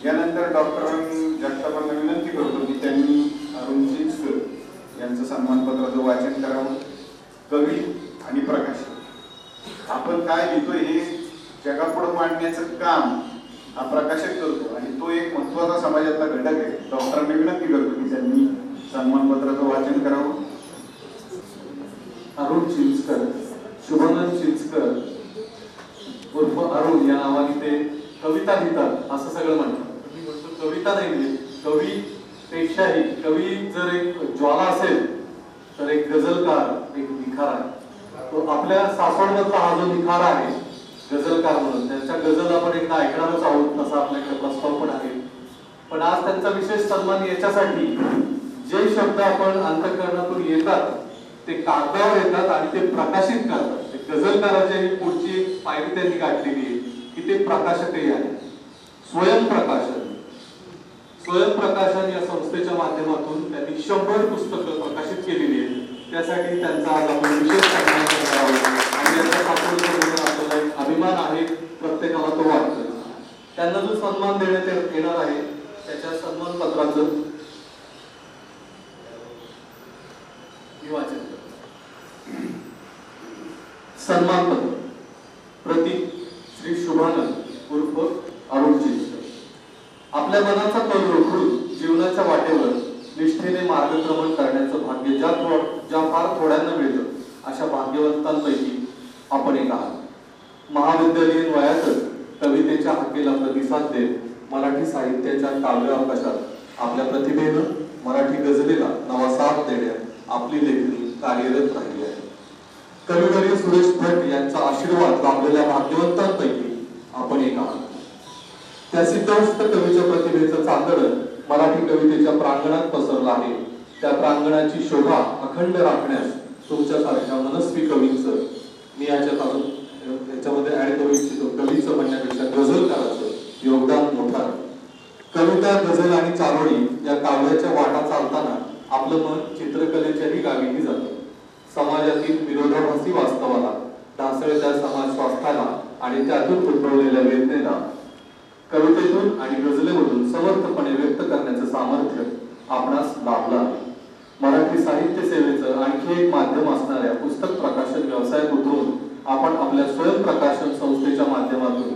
यानंतर डॉक्टर जगतापांना विनंती करतो की त्यांनी अरुण चिंचकर यांचं सन्मानपत्राचं वाचन करावं. कवी आणि प्रकाशक आपण काय लिहितोय हे जगापुढे मांडण्याचं काम हा प्रकाशक करतो आणि तो एक महत्त्वाचा समाजातला घटक आहे. डॉक्टरांनी विनंती करतो की त्यांनी सन्मानपत्राचं वाचन करावं. अरुण चिंचकर, शुभानंद चिंचकर उर्फ अरुण या नावाने ते कविता लिहितात असं सगळं म्हणतात. मी म्हणतो कविता नाही, कवी पेक्षाही कवी जर एक ज्वाला असेल तर एक गझलकार, एक निखार आहे. तो आपल्या सासवडमधला हा जो निखार आहे गझलकार म्हणून, त्यांच्या गझल आपण एकदा ऐकणारच आहोत असा आपल्याकडे प्रस्ताव पण आहे. पण आज त्यांचा विशेष सन्मान याच्यासाठी जे शब्द आपण अंतःकरणातून येतात ते कागदावर येतात आणि ते प्रकाशित करतात. ते गझलकाराच्या ही पुढची पायरी त्यांनी गाठलेली आहे की ते प्रकाशकही आहे. स्वयंप्रकाशन या संस्थेच्या माध्यमातून त्यांनी 100 पुस्तकं प्रकाशित केलेली आहेत. त्यासाठी त्यांचा आज आपण विशेष सन्मान करणार आहोत आणि याचा आपल्याला एक अभिमान आहे, प्रत्येकाला तो वाटतो. त्यांना जो सन्मान देण्यात येणार आहे त्याच्या सन्मान पत्राचं मी वाचन करतो. सन्मानपत्र प्रतीक श्री शुभानंद उर्फ अरुण चिंचकर. आपल्या मनाचा कल रोखून जीवनाच्या वाटेवर निष्ठेने मार्गक्रमण करण्याचं भाग्य ज्या फार थोड्यांना मिळतं अशा भाग्यवंतांपैकी आपण एक आहात. महाविद्यालयीन वयातच कवितेच्या हाकेला प्रतिसाद देत मराठी साहित्याच्या काव्य अवकाशात आपल्या प्रतिभेनं मराठी गझलेला नवा साथ देण्यात आपली लेखणी कार्यरत राहिली आहे. कविवर्य सुरेश भट यांचा आशीर्वाद लाभलेल्या भाग्यवंतांपैकी आपण एक आहात. त्या सिद्धहस्त कवीच्या प्रतिभेचं चांदण मराठी कवितेच्या प्रांगणात पसरलं आहे. त्या प्रांगणाची शोभा अखंड राखण्यास तुमच्यासारख्या मनस्वी कवींचं मी याच्यामध्ये ऍड करू इच्छितो. कवीचं म्हणण्यापेक्षा गझलकाराचं योगदान मोठं आहे. कविता, गझल आणि चारोळी या काव्याच्या वाटा चालताना आपलं मन चित्रकलेच्याही गावीही जातं. समाजातील विरोधाभासी वास्तवाला, ढासळत्या समाज स्वास्थ्याला आणि त्यातून उद्भवलेल्या वेदनेला कवितेतून आणि गझलेमधून समर्थपणे व्यक्त करण्याचं सामर्थ्य आपणास लाभलं आहे. मराठी साहित्य सेवेचं आणखी एक माध्यम असणाऱ्या पुस्तक प्रकाशन व्यवसायात उतरून आपण आपल्या स्वयंप्रकाशन संस्थेच्या माध्यमातून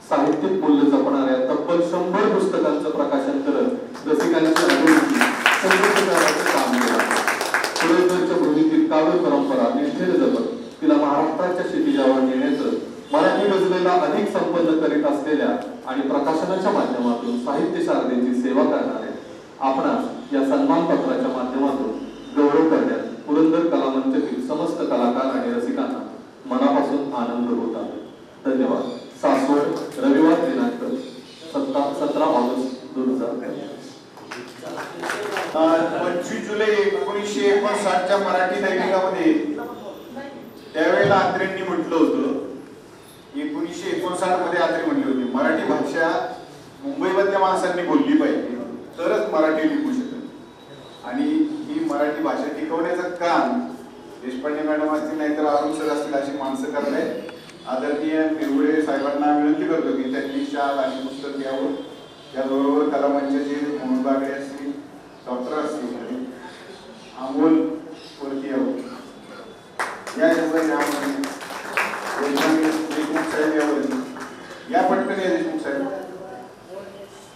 साहित्यिक मूल्य जपणाऱ्या तब्बल 100 पुस्तकांचं प्रकाशन करत रसिकांची अभिरुची संतुष्ट करण्याचं काम केलं. पुरंदरच्या भूमीतील काव्य परंपरा निष्ठेने जपत तिला महाराष्ट्राच्या क्षितिजावर नेण्याचं मराठी गझलेला अधिक संपन्न करीत असलेल्या आणि प्रकाशनाच्या माध्यमातून साहित्य शारदेची सेवा करणाऱ्या आपणास या सन्मान पत्राच्या माध्यमातून गौरव करण्यात पुरंदर कलामंचतील समस्त कलाकार आणि रसिकांना मनापासून आनंद होत आहे. धन्यवाद. सासवड, रविवार दिनांक 17 ऑगस्ट 2023. 25 जुलै 1959च्या मराठी दैनिकामध्ये त्यावेळेला आत्रेंनी म्हटलं होतं, 1959 मध्ये आत्रे म्हणले होते, मराठी भाषा मुंबईमधल्या माणसांनी बोलली पाहिजे तरच मराठी लिहू शकेल. आणि ही मराठी भाषा टिकवण्याचं काम देशपांडे मॅडम असतील नाहीतर अरुण सर असतील अशी माणसं करतायत. आदरणीय निरगुडे साहेबांना विनंती करतो की त्यांनी शाल आणि पुस्तक यावं. त्याचबरोबर कलामंचाचे मोहन बागडे असतील, डॉक्टर असतील आणि अमोल वरती यावं. देशमुख साहेब यावरती या, पटकन या देशमुख साहेब,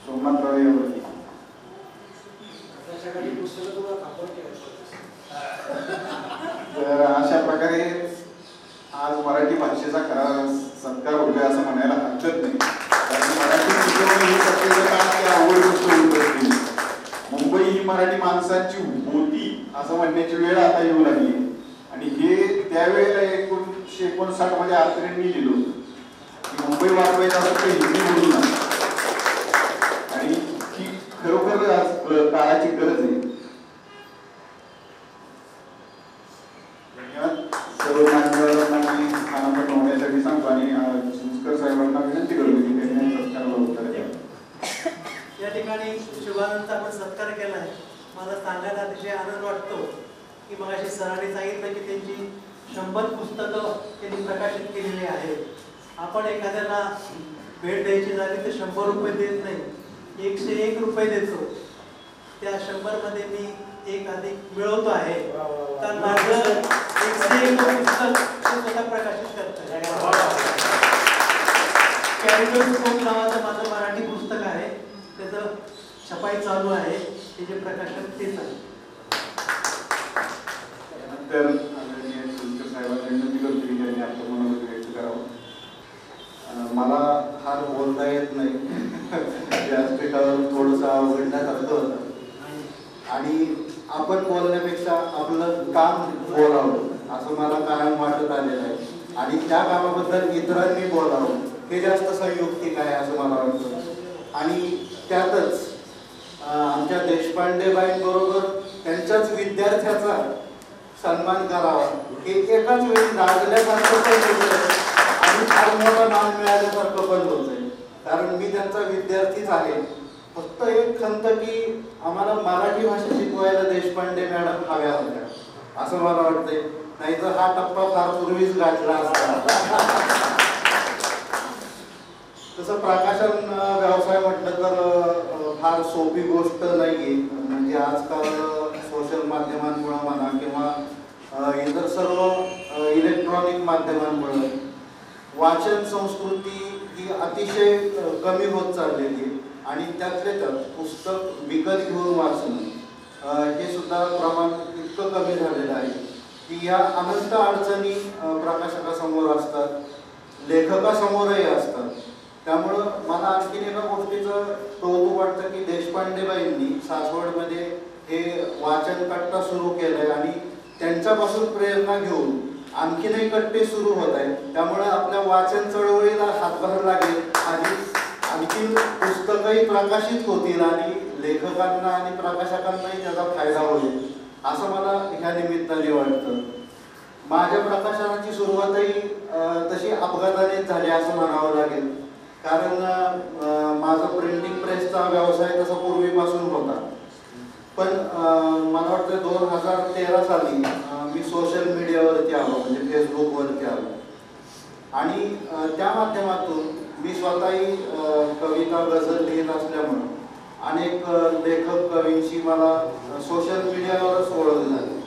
सोमनाथराव यावरती. तर अशा प्रकारे आज मराठी भाषेचा खरा सत्कार होतोय असं म्हणायला हरकत नाही. कारण मराठी शिकवणे ही प्रत्येकाची आवड होती. मुंबई ही मराठी माणसाची होती असं म्हणण्याची वेळ आता येऊ लागली. आणि हे त्यावेळेला 1959 मध्ये आत्रेंनी लिहिलं की मुंबई वाचवायचं असं काही हिंदी बोलू नका. आणि ही खरोखर आज काळाची गरज आहे. सर्व मान्यवरांना स्थानापन्न होण्यासाठी सांगतो आणि चिंचकर साहेबांना विनंती करतो की त्यांनी सत्काराला उत्तर द्यावं. या ठिकाणी शुभानंदचा आपण सत्कार केलाय. मला सांगायला अतिशय आनंद वाटतो की मगाशी सरांनी सांगितलं की त्यांची 100 पुस्तकं त्यांनी प्रकाशित केलेली आहेत. आपण एखाद्याला भेट द्यायची झाली तर 100 रुपये देत नाही. 101 रुपये देतो, त्या 100 मध्ये मी 1 अधिक मिळवतो आहे. तर माझं 101 पुस्तक स्वतः प्रकाशित करतो. कॅरिडोस्कोप नावाचं माझं मराठी पुस्तक आहे, त्याचं छपाई चालू आहे, त्याचे प्रकाशन तेच आहे. त्यानंतर आदरणीय सुलकर साहेबांना विनंती करतो की त्यांनी आपलं मनोगत व्यक्त करावं. मला फार बोलता येत नाही, व्यासपीठावर थोडंसं अवघडण्यासारखं होतं आणि आपण बोलण्यापेक्षा आपलं काम बोलावं असं मला कायम वाटत आलेलं आहे आणि त्या कामाबद्दल इतरांनी बोलावं हे जास्त संयुक्तिक आहे असं मला वाटतं. आणि त्यातच आमच्या देशपांडेबाईंबरोबर त्यांच्याच विद्यार्थ्याचा सन्मान करावा हे एकाच वेळी लाजल्यासारखं पण होतं आणि फार मोठं नाव मिळाल्यासारखं पण होतंय, कारण मी त्यांचा विद्यार्थीच आहे. फक्त एक खंत की आम्हाला मराठी भाषा शिकवायला देशपांडे मॅडम हव्या होत्या असं मला वाटतंय, नाहीतर हा टप्पा फार पूर्वीच गाठला असता. तसं प्रकाशन व्यवसाय म्हटलं तर फार सोपी गोष्ट नाहीये. म्हणजे आजकाल सोशल माध्यमांमुळे म्हणा किंवा इतर सर्व इलेक्ट्रॉनिक माध्यमांमुळे वाचन संस्कृती ही अतिशय कमी होत चाललेली आहे आणि त्यातले त्यात पुस्तक विकत घेऊन वाचणं हे सुद्धा प्रमाण इतकं कमी झालेलं आहे की या अनंत अडचणी प्रकाशकासमोर असतात, लेखकासमोरही असतात. त्यामुळं मला आणखीन एका गोष्टीचं कौतुक वाटतं की देशपांडेबाईंनी सासवडमध्ये हे वाचन कट्टा सुरू केलंय आणि त्यांच्यापासून प्रेरणा घेऊन आणखीनही कट्टे सुरू होत आहेत. त्यामुळे आपल्या वाचन चळवळीला हातभार लागेल आणि आणखीन पुस्तकही प्रकाशित होतील आणि लेखकांना आणि प्रकाशकांनाही त्याचा फायदा होईल असं मला ह्या निमित्ताने वाटतं. माझ्या प्रकाशनाची सुरुवातही तशी अपघातानेच झाली असं म्हणावं लागेल, कारण माझा प्रिंटिंग प्रेसचा व्यवसाय तसा पूर्वीपासून होता. पण मला वाटतं 2013 साली मी सोशल मीडियावरती आलो, म्हणजे फेसबुकवरती आलो आणि त्या माध्यमातून मी स्वतःही कविता गझल लिहित असल्यामुळं अनेक लेखक कवींशी मला सोशल मीडियावरच ओळख झाली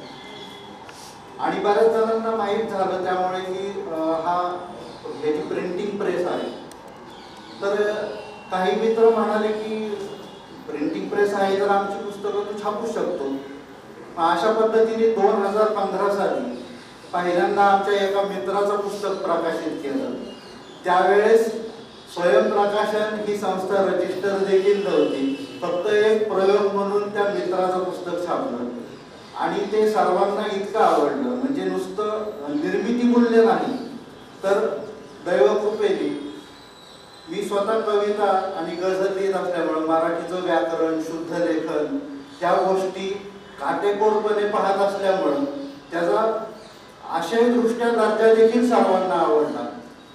आणि बऱ्याच जणांना माहीत झालं त्यामुळे की ह्याची प्रिंटिंग प्रेस आहे. तर काही मित्र म्हणाले की प्रिंटिंग प्रेस आहे तर आमची पुस्तकं तू छापू शकतो. अशा पद्धतीने 2015 साली पहिल्यांदा आमच्या एका मित्राचं पुस्तक प्रकाशित केलं. त्यावेळेस स्वयंप्रकाशन ही संस्था रजिस्टर देखील नव्हती, फक्त एक प्रयोग म्हणून त्या मित्राचं पुस्तक छापलं आणि ते सर्वांना इतकं आवडलं. म्हणजे नुसतं निर्मिती मूल्य नाही तर दैवकृपेने मी स्वतः कविता आणि गझल लिहित असल्यामुळे मराठीचं व्याकरण, शुद्ध लेखन त्या गोष्टी काटेकोरपणे पाहत असल्यामुळं त्याचा आशयदृष्ट्या दर्जा देखील सर्वांना आवडला.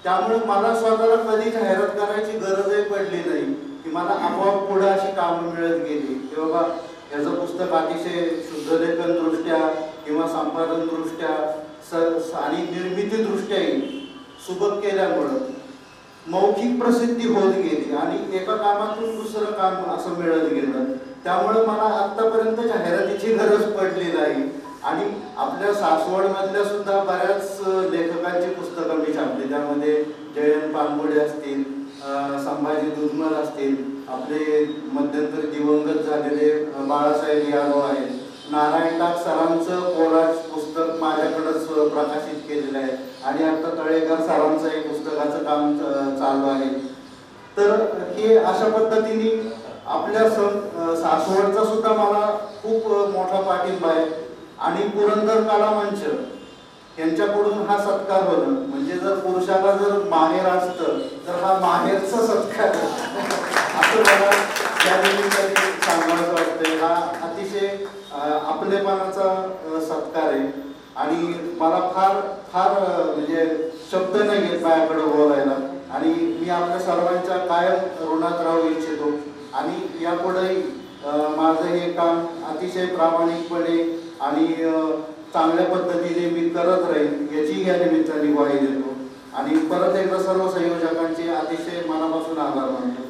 त्यामुळे मला स्वतःला कधी जाहिरात करायची गरजही पडली नाही की मला आपोआप पुढे अशी कामं मिळत गेली की बाबा याचं पुस्तक अतिशय शुद्ध लेखन दृष्ट्या किंवा संपादन दृष्ट्या आणि निर्मिती दृष्ट्याही सुबक केल्यामुळं मौखिक प्रसिद्धी होत गेली आणि एका कामातून दुसरं काम असं मिळत गेलं. त्यामुळे मला आतापर्यंत जाहिरातीची गरज पडली नाही आणि आपल्या सासवडमधल्या सुद्धा बऱ्याच लेखकांची पुस्तकं मी छापली. त्यामध्ये जयंत पानमोडे असतील, संभाजी दुधमल असतील, आपले मध्यंतरी दिवंगत झालेले बाळासाहेब यादव आहेत, नारायण टाक सरांचं कोलाज पुस्तक माझ्याकडंच प्रकाशित केलेलं आहे आणि आता तळेकर सरांचं एक पुस्तकाचं काम चालू आहे. तर हे अशा पद्धतीने आपल्या सासवडचा सुद्धा मला खूप मोठा पाठिंबा आहे आणि पुरंदर कला मंच यांच्याकडून हा सत्कार होणं म्हणजे जर पुरुषाला जर माहेर असतं तर हा माहेरचा सत्कार असं मला त्या निमित्ताने सांगायचं वाटतंय. हा अतिशय आपलेपणाचा सत्कार आहे आणि मला फार फार म्हणजे शब्द नाही आहेत माझ्याकडे बोलायला आणि मी आपल्या सर्वांच्या कायम ऋणात राहू इच्छितो आणि यापुढेही माझं हे काम अतिशय प्रामाणिकपणे आणि चांगल्या पद्धतीने मी करत राहील याची या निमित्ताने ग्वाही देतो आणि परत एकदा सर्व संयोजकांचे अतिशय मनापासून आभार मानतो.